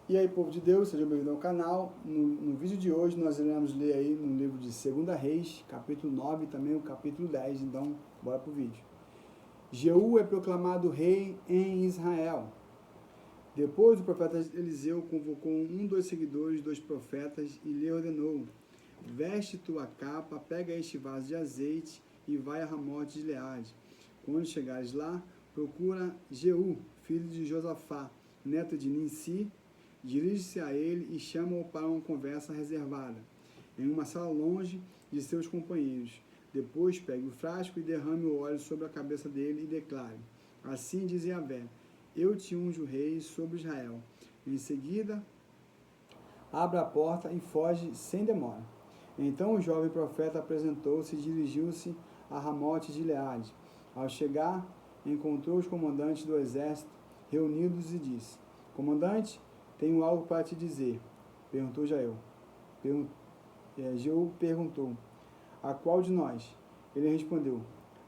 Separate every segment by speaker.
Speaker 1: E aí, povo de Deus, sejam bem-vindos ao canal. No vídeo de hoje nós iremos ler aí no livro de 2 Reis, capítulo 9 e também o capítulo 10, então bora pro vídeo. Jeú é proclamado rei em Israel. Depois o profeta Eliseu convocou um dos seguidores dos profetas e lhe ordenou: veste tua capa, pega este vaso de azeite e vai a Ramote de Gileade. Quando chegares lá, procura Jeú, filho de Josafá, neto de Ninsi. Dirige-se a ele e chama-o para uma conversa reservada, em uma sala longe de seus companheiros. Depois pegue o frasco e derrame o óleo sobre a cabeça dele e declare: assim diz Yahvé, eu te unjo rei sobre Israel. Em seguida, abra a porta e foge sem demora. Então o jovem profeta apresentou-se e dirigiu-se a Ramote de Gileade. Ao chegar, encontrou os comandantes do exército reunidos e disse: comandante, tenho algo para te dizer. Perguntou Jeú. Jeú perguntou: a qual de nós? Ele respondeu: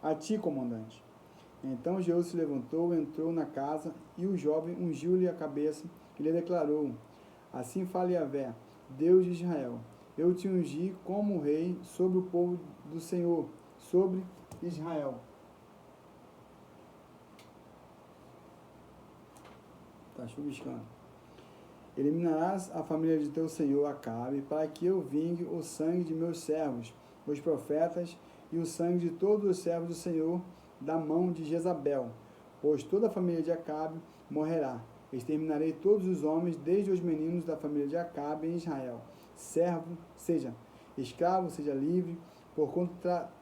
Speaker 1: a ti, comandante. Então Jeú se levantou, entrou na casa e o jovem ungiu-lhe a cabeça e lhe declarou: assim fala Yahvé, Deus de Israel, eu te ungi como rei sobre o povo do Senhor, sobre Israel. Está chuviscando. Eliminarás a família de teu senhor Acabe, para que eu vingue o sangue de meus servos, os profetas, e o sangue de todos os servos do Senhor da mão de Jezabel, pois toda a família de Acabe morrerá. Exterminarei todos os homens, desde os meninos da família de Acabe em Israel, servo, seja escravo, seja livre, porquanto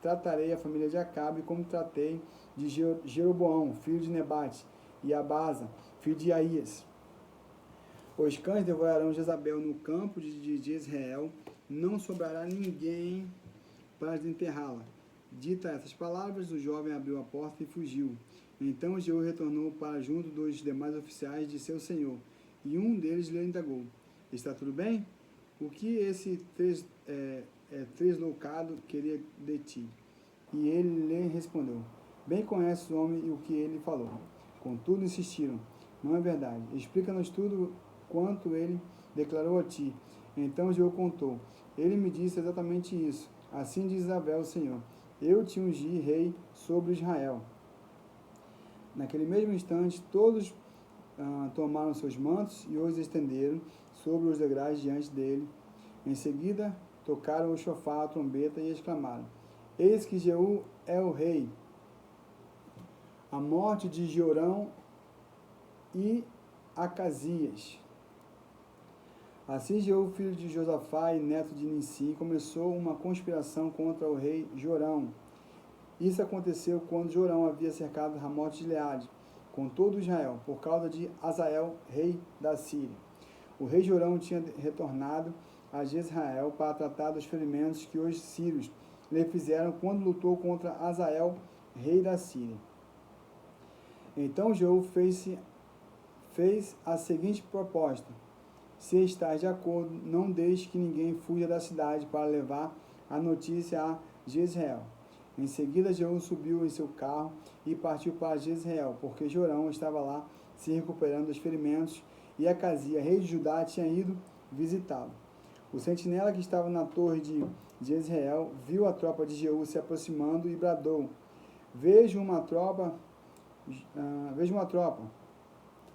Speaker 1: tratarei a família de Acabe como tratei de Jeroboão, filho de Nebate, e Abasa, filho de Aías. Os cães devorarão Jezabel no campo de Israel, não sobrará ninguém para desenterrá-la. Dita essas palavras, o jovem abriu a porta e fugiu. Então Jeú retornou para junto dos demais oficiais de seu senhor, e um deles lhe indagou: está tudo bem? O que esse tresloucado queria de ti? E ele lhe respondeu: bem conheces o homem e o que ele falou. Contudo insistiram: não é verdade, explica-nos tudo quanto ele declarou a ti. Então Jeú contou: ele me disse exatamente isso. Assim diz Yahvé, o Senhor: eu te ungi rei sobre Israel. Naquele mesmo instante, todos tomaram seus mantos e os estenderam sobre os degraus diante dele. Em seguida, tocaram o chofar, a trombeta e exclamaram: eis que Jeú é o rei. A morte de Jorão e Acasias. Assim Jeú, filho de Josafá e neto de Ninsi, começou uma conspiração contra o rei Jorão. Isso aconteceu quando Jorão havia cercado Ramote de Gileade com todo Israel, por causa de Hazael, rei da Síria. O rei Jorão tinha retornado a Jezreel para tratar dos ferimentos que os sírios lhe fizeram quando lutou contra Hazael, rei da Síria. Então Jeú fez a seguinte proposta: se estás de acordo, não deixe que ninguém fuja da cidade para levar a notícia a Jezreel. Em seguida, Jeú subiu em seu carro e partiu para Jezreel, porque Jorão estava lá se recuperando dos ferimentos e Acasias, rei de Judá, tinha ido visitá-lo. O sentinela que estava na torre de Jezreel viu a tropa de Jeú se aproximando e bradou: vejo uma tropa.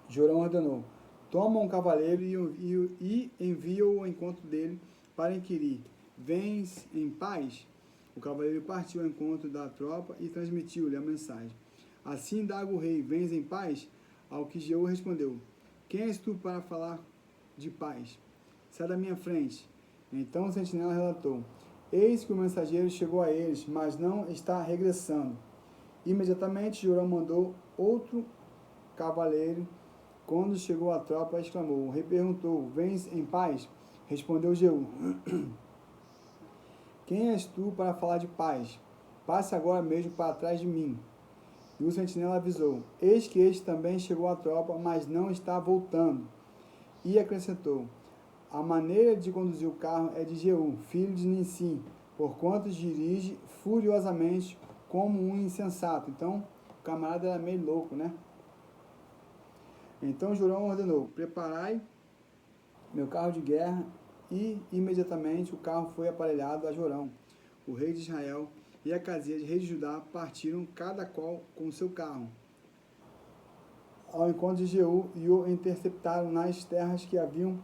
Speaker 1: Jorão ordenou: toma um cavaleiro e envia-o ao encontro dele para inquirir: vens em paz? O cavaleiro partiu ao encontro da tropa e transmitiu-lhe a mensagem: assim indaga o rei: vens em paz? Ao que Jeú respondeu: quem és tu para falar de paz? Sai da minha frente. Então o sentinela relatou: eis que o mensageiro chegou a eles, mas não está regressando. Imediatamente Jorão mandou outro cavaleiro. Quando chegou a tropa, exclamou. O rei perguntou: vens em paz? Respondeu Jeú: quem és tu para falar de paz? Passe agora mesmo para trás de mim. E o sentinela avisou: eis que este também chegou à tropa, mas não está voltando. E acrescentou: a maneira de conduzir o carro é de Jeú, filho de Ninsi, porquanto dirige furiosamente como um insensato. Então, o camarada era meio louco, né? Então Jorão ordenou: preparai meu carro de guerra, e imediatamente o carro foi aparelhado a Jorão, o rei de Israel, e Acasias, rei de Judá, partiram cada qual com seu carro ao encontro de Jeú e o interceptaram nas terras que haviam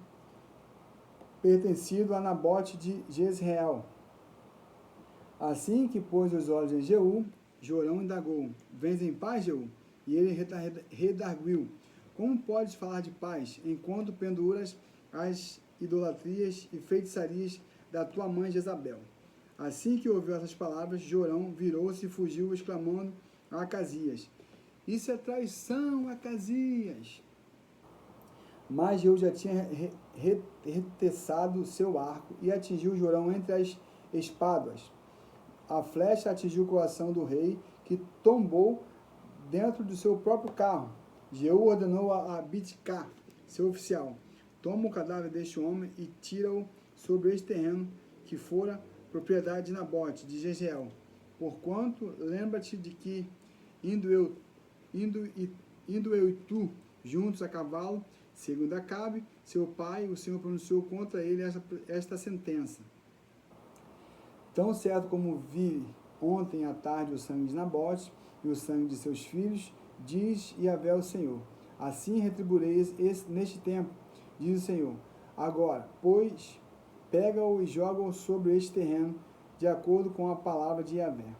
Speaker 1: pertencido a Nabote de Jezreel. Assim que pôs os olhos em Jeú, Jorão indagou: Vens em paz, Jeú? E ele redarguiu: Como podes falar de paz, enquanto penduras as idolatrias e feitiçarias da tua mãe Jezabel? Assim que ouviu essas palavras, Jorão virou-se e fugiu, exclamando a Acasias: Isso é traição, Acasias! Mas Jeú já tinha reteçado seu arco e atingiu Jorão entre as espáduas. A flecha atingiu o coração do rei, que tombou dentro do seu próprio carro. Jeú ordenou a Abitcar, seu oficial: Toma o cadáver deste homem e tira-o sobre este terreno, que fora propriedade de Nabote, de Jezreel. Porquanto, lembra-te de que, indo eu e tu juntos a cavalo, segundo Acabe, seu pai, o Senhor pronunciou contra ele esta sentença. Tão certo como vi ontem à tarde o sangue de Nabote e o sangue de seus filhos, diz Yahvé o Senhor. Assim retribuirei neste tempo, diz o Senhor. Agora, pois, pega-o e joga-o sobre este terreno, de acordo com a palavra de Yahvé.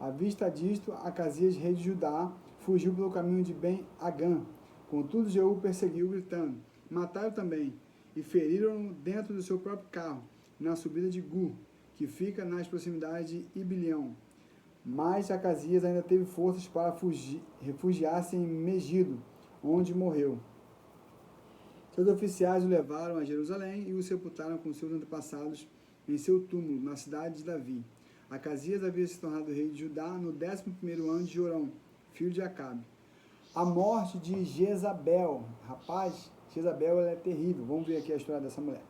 Speaker 1: À vista disto, Acasias, rei de Judá, fugiu pelo caminho de Ben-Agã. Contudo, Jeú perseguiu, gritando: Mataram também, e feriram-no dentro do seu próprio carro, na subida de Gur, que fica nas proximidades de Ibilião. Mas Acasias ainda teve forças para refugiar-se em Megido, onde morreu. Seus oficiais o levaram a Jerusalém e o sepultaram com seus antepassados em seu túmulo, na cidade de Davi. Acasias havia se tornado rei de Judá no 11º ano de Jorão, filho de Acabe. A morte de Jezabel. Rapaz, Jezabel ela é terrível. Vamos ver aqui a história dessa mulher.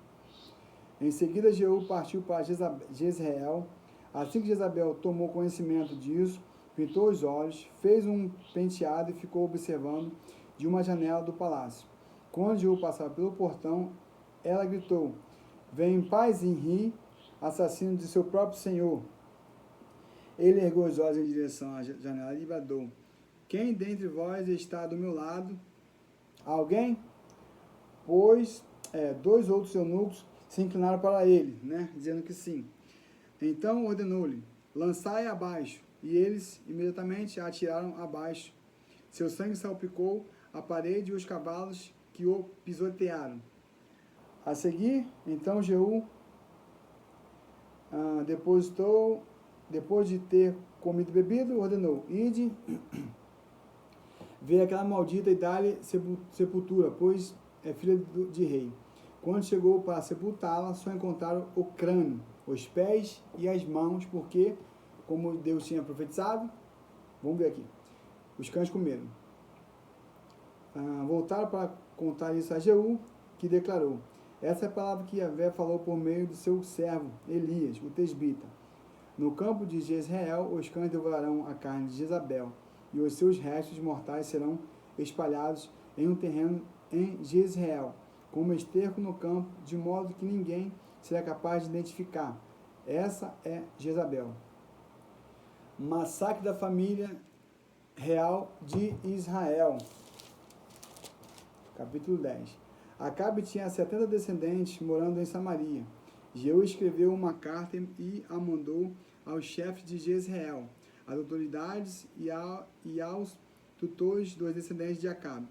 Speaker 1: Em seguida, Jeú partiu para Jezreel. Assim que Jezabel tomou conhecimento disso, pintou os olhos, fez um penteado e ficou observando de uma janela do palácio. Quando Jeú passava pelo portão, ela gritou: Vem em paz, Inri, assassino de seu próprio senhor. Ele ergueu os olhos em direção à janela e bradou: Quem dentre vós está do meu lado? Alguém? Pois dois outros eunucos se inclinaram para ele, dizendo que sim. Então ordenou-lhe: Lançai abaixo. E eles imediatamente a atiraram abaixo. Seu sangue salpicou a parede e os cavalos que o pisotearam. A seguir, então Jeú depois de ter comido e bebido, ordenou: Ide, vê aquela maldita e dá-lhe sepultura, pois é filha de rei. Quando chegou para sepultá-la, só encontraram o crânio, os pés e as mãos, porque, como Deus tinha profetizado, vamos ver aqui, os cães comeram. Voltaram para contar isso a Jeú, que declarou: Essa é a palavra que Yahvé falou por meio do seu servo Elias, o tesbita. No campo de Jezreel, os cães devorarão a carne de Jezabel, e os seus restos mortais serão espalhados em um terreno em Jezreel, como esterco no campo, de modo que ninguém será capaz de identificar. Essa é Jezabel. Massacre da família real de Israel. Capítulo 10. Acabe tinha 70 descendentes morando em Samaria. Jeú escreveu uma carta e a mandou aos chefes de Jezreel, às autoridades e aos tutores dos descendentes de Acabe.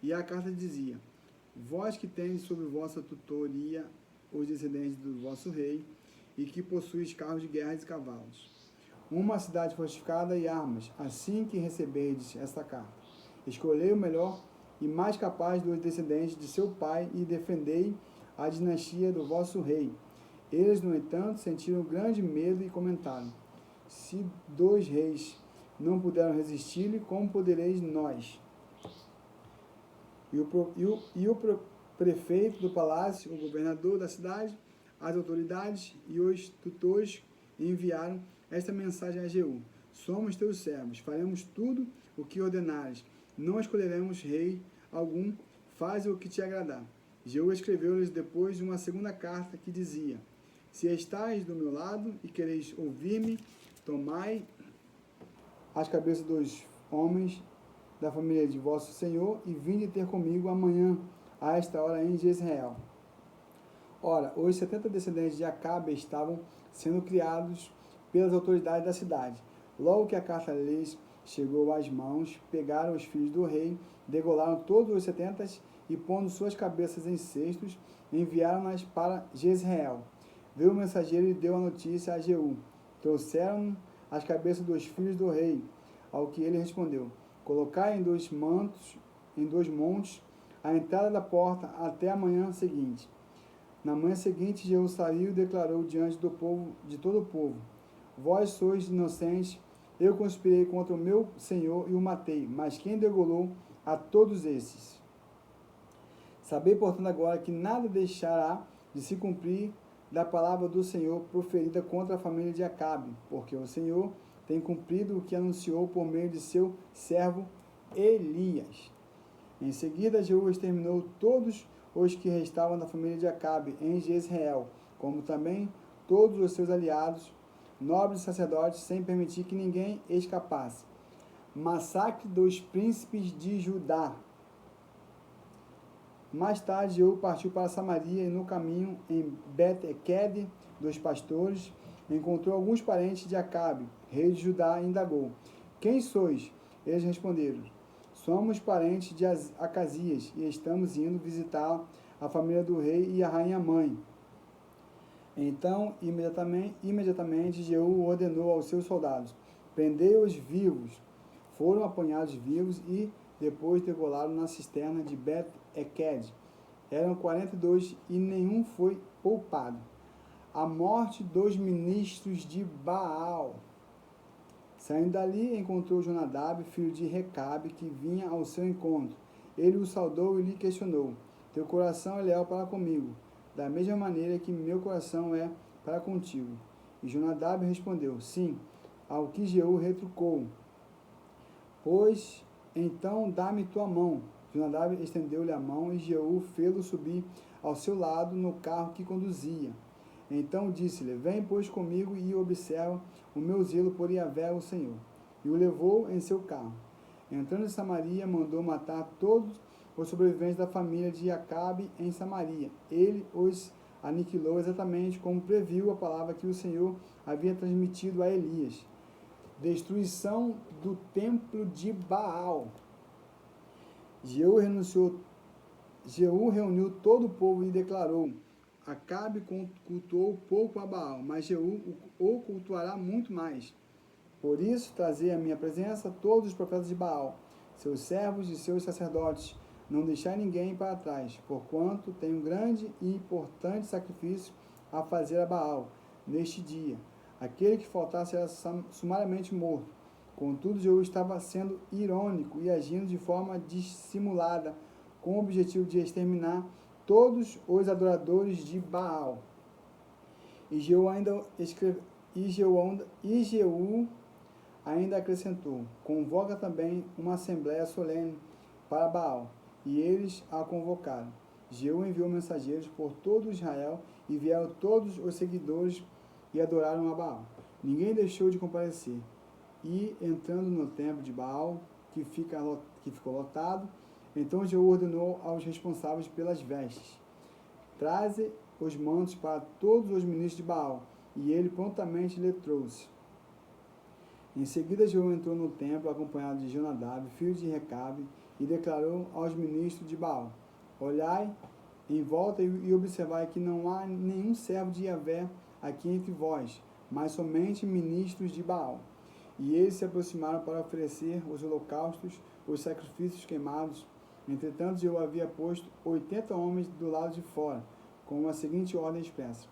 Speaker 1: E a carta dizia: Vós que tendes sob vossa tutoria os descendentes do vosso rei, e que possuis carros de guerra e cavalos, uma cidade fortificada e armas, assim que receberdes esta carta, escolhei o melhor e mais capaz dos descendentes de seu pai e defendei a dinastia do vosso rei. Eles, no entanto, sentiram grande medo e comentaram: Se 2 reis não puderam resistir-lhe, como podereis nós? E o prefeito do palácio, o governador da cidade, as autoridades e os tutores enviaram esta mensagem a Jeú: Somos teus servos, faremos tudo o que ordenares, não escolheremos rei algum, faze o que te agradar. Jeú escreveu-lhes depois uma segunda carta que dizia: Se estáis do meu lado e quereis ouvir-me, tomai as cabeças dos homens da família de vosso senhor e vinde ter comigo amanhã, a esta hora, em Jezreel. Ora, os 70 descendentes de Acabe estavam sendo criados pelas autoridades da cidade. Logo que a carta lhes chegou às mãos, pegaram os filhos do rei, degolaram todos os 70 e, pondo suas cabeças em cestos, enviaram-nas para Jezreel. Veio o mensageiro e deu a notícia a Jeú. Trouxeram as cabeças dos filhos do rei, ao que ele respondeu: Colocai em dois montes, à entrada da porta, até a manhã seguinte. Na manhã seguinte, Jeú saiu e declarou diante do povo, de todo o povo: Vós sois inocentes, eu conspirei contra o meu senhor e o matei, mas quem degolou a todos esses? Sabei, portanto, agora que nada deixará de se cumprir da palavra do Senhor proferida contra a família de Acabe, porque o Senhor tem cumprido o que anunciou por meio de seu servo Elias. Em seguida, Jeú exterminou todos os que restavam da família de Acabe em Jezreel, como também todos os seus aliados, nobres sacerdotes, sem permitir que ninguém escapasse. Massacre dos príncipes de Judá. Mais tarde, Jeú partiu para Samaria e no caminho, em Bet-Eked dos pastores, encontrou alguns parentes de Acabe, rei de Judá, e indagou: Quem sois? Eles responderam: Somos parentes de Acasias e estamos indo visitar a família do rei e a rainha mãe. Então, imediatamente, Jeú ordenou aos seus soldados: Prendei-os vivos. Foram apanhados vivos e depois degolaram na cisterna de Bet-Eked. Eram 42 e nenhum foi poupado. A morte dos ministros de Baal. Saindo dali, encontrou Jonadab, filho de Recabe, que vinha ao seu encontro. Ele o saudou e lhe questionou: Teu coração é leal para comigo, da mesma maneira que meu coração é para contigo. E Jonadab respondeu: Sim. Ao que Jeú retrucou: Pois então dá-me tua mão. Jonadab estendeu-lhe a mão e Jeú fê-lo subir ao seu lado no carro que conduzia. Então disse-lhe: Vem, pois, comigo e observa o meu zelo por Yahvé, o Senhor. E o levou em seu carro. Entrando em Samaria, mandou matar todos os sobreviventes da família de Acabe em Samaria. Ele os aniquilou exatamente como previu a palavra que o Senhor havia transmitido a Elias. Destruição do templo de Baal. Jeú reuniu todo o povo e declarou: Acabe cultuou pouco a Baal, mas Jeú o cultuará muito mais. Por isso, trazei à minha presença todos os profetas de Baal, seus servos e seus sacerdotes, não deixai ninguém para trás, porquanto tem um grande e importante sacrifício a fazer a Baal neste dia. Aquele que faltar será sumariamente morto. Contudo, Jeú estava sendo irônico e agindo de forma dissimulada, com o objetivo de exterminar todos os adoradores de Baal. E Jeú ainda acrescentou: Convoca também uma assembléia solene para Baal. E eles a convocaram. Jeú enviou mensageiros por todo Israel e vieram todos os seguidores e adoraram a Baal. Ninguém deixou de comparecer. E, entrando no templo de Baal, que ficou lotado, então Jeú ordenou aos responsáveis pelas vestes: Traze os mantos para todos os ministros de Baal. E ele prontamente lhe trouxe. Em seguida, Jeú entrou no templo, acompanhado de Jonadab, filho de Recabe, e declarou aos ministros de Baal: Olhai em volta e observai que não há nenhum servo de Yahvé aqui entre vós, mas somente ministros de Baal. E eles se aproximaram para oferecer os holocaustos, os sacrifícios queimados. Entretanto, Jeú havia posto 80 homens do lado de fora, com a seguinte ordem expressa: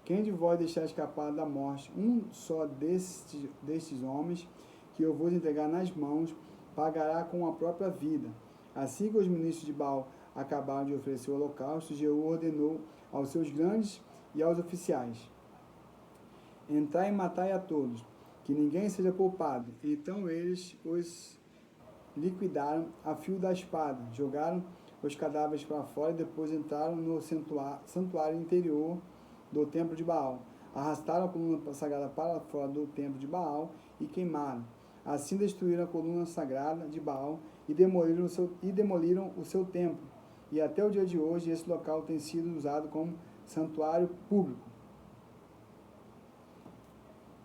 Speaker 1: Quem de vós deixar escapar da morte um só destes homens, que eu vou entregar nas mãos, pagará com a própria vida. Assim que os ministros de Baal acabaram de oferecer o holocausto, Jeú ordenou aos seus grandes e aos oficiais: Entrai e matai a todos, que ninguém seja poupado. Então eles os liquidaram a fio da espada, jogaram os cadáveres para fora e depois entraram no santuário interior do templo de Baal. Arrastaram a coluna sagrada para fora do templo de Baal e queimaram. Assim destruíram a coluna sagrada de Baal e demoliram o seu templo. E até o dia de hoje esse local tem sido usado como santuário público.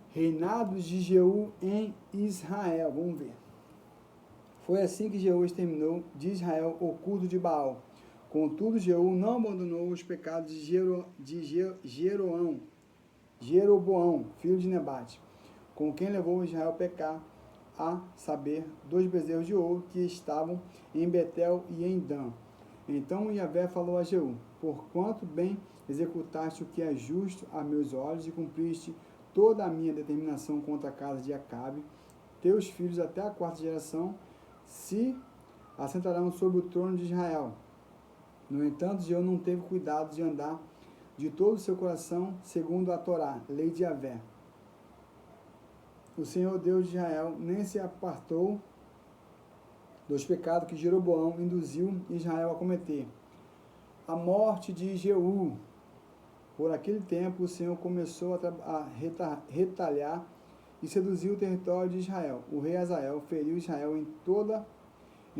Speaker 1: Reinados de Jeú em Israel. Vamos ver. Foi assim que Jeú exterminou de Israel o culto de Baal. Contudo, Jeú não abandonou os pecados de Jeroboão, filho de Nebate, com quem levou Israel a pecar, a saber, 2 bezerros de ouro que estavam em Betel e em Dan. Então Yahvé falou a Jeú: porquanto bem executaste o que é justo a meus olhos e cumpriste toda a minha determinação contra a casa de Acabe, teus filhos até a 4ª geração se assentarão sobre o trono de Israel. No entanto, Jeú não teve cuidado de andar de todo o seu coração segundo a Torá, lei de Yahvé, o Senhor Deus de Israel, nem se apartou dos pecados que Jeroboão induziu Israel a cometer. A morte de Jeú. Por aquele tempo, o Senhor começou a retalhar e seduziu o território de Israel. O rei Hazael feriu Israel em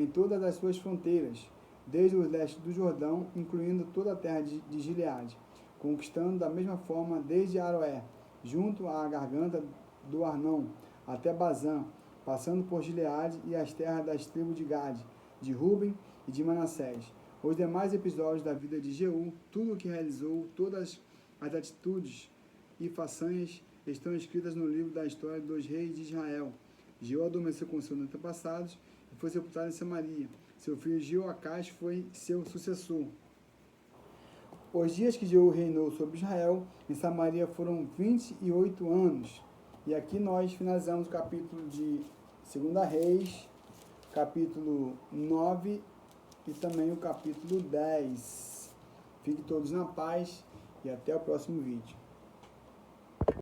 Speaker 1: todas as suas fronteiras, desde o leste do Jordão, incluindo toda a terra de Gileade, conquistando da mesma forma desde Aroé, junto à garganta do Arnão, até Bazã, passando por Gileade e as terras das tribos de Gade, de Ruben e de Manassés. Os demais episódios da vida de Jeú, tudo o que realizou, todas as atitudes e façanhas estão escritas no livro da história dos reis de Israel. Jeú adormeceu com seus antepassados e foi sepultado em Samaria. Seu filho Jeoacás foi seu sucessor. Os dias que Jeú reinou sobre Israel em Samaria foram 28 anos. E aqui nós finalizamos o capítulo de 2 Reis, capítulo 9 e também o capítulo 10. Fiquem todos na paz e até o próximo vídeo.